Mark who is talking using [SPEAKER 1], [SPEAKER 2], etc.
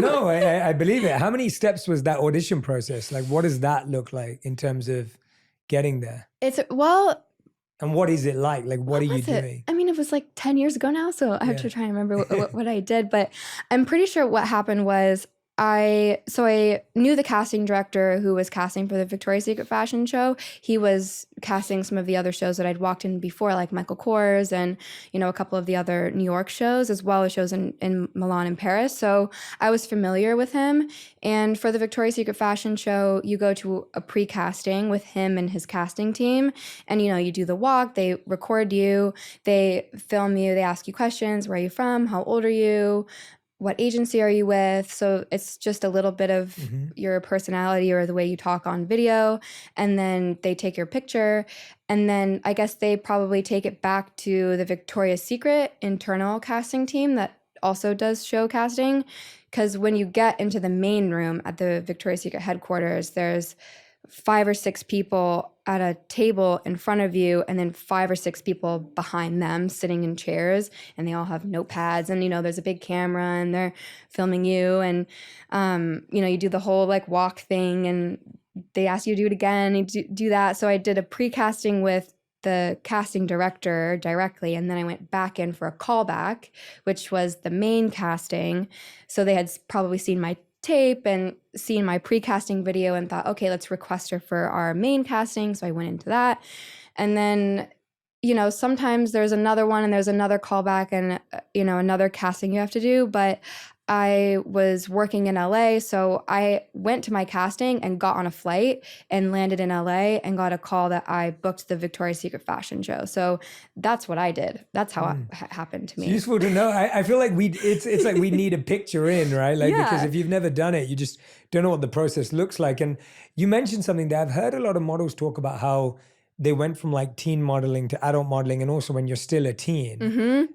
[SPEAKER 1] No, I believe it. How many steps was that audition process? Like, what does that look like in terms of getting there?
[SPEAKER 2] Well,
[SPEAKER 1] And what is it like? Like, what are
[SPEAKER 2] what
[SPEAKER 1] you
[SPEAKER 2] was it?
[SPEAKER 1] doing?
[SPEAKER 2] I mean, it was like 10 years ago now, so I have
[SPEAKER 1] Yeah.
[SPEAKER 2] to try and remember what I did. But I'm pretty sure what happened was I knew the casting director who was casting for the Victoria's Secret fashion show. He was casting some of the other shows that I'd walked in before, like Michael Kors and, a couple of the other New York shows, as well as shows in Milan and Paris. So I was familiar with him. And for the Victoria's Secret fashion show, you go to a pre-casting with him and his casting team. And, you do the walk, they record you, they film you, they ask you questions. Where are you from? How old are you? What agency are you with? So it's just a little bit of your personality or the way you talk on video. And then they take your picture. And then I guess they probably take it back to the Victoria's Secret internal casting team that also does show casting. Because when you get into the main room at the Victoria's Secret headquarters, there's 5 or 6 people at a table in front of you, and then 5 or 6 people behind them sitting in chairs, and they all have notepads, and there's a big camera and they're filming you, and you do the whole like walk thing, and they ask you to do it again, and you do that. So I did a pre-casting with the casting director directly, and then I went back in for a callback, which was the main casting. So they had probably seen my tape and seen my pre-casting video and thought, okay, let's request her for our main casting. So I went into that. And then, sometimes there's another one and there's another callback and, another casting you have to do. But I was working in LA, so I went to my casting and got on a flight and landed in LA and got a call that I booked the Victoria's Secret fashion show. So that's what I did. That's how it happened to me.
[SPEAKER 1] It's useful to know. I feel like it's like we need a picture in, right? Like, because if you've never done it, you just don't know what the process looks like. And you mentioned something that I've heard a lot of models talk about, how they went from like teen modeling to adult modeling, and also when you're still a teen.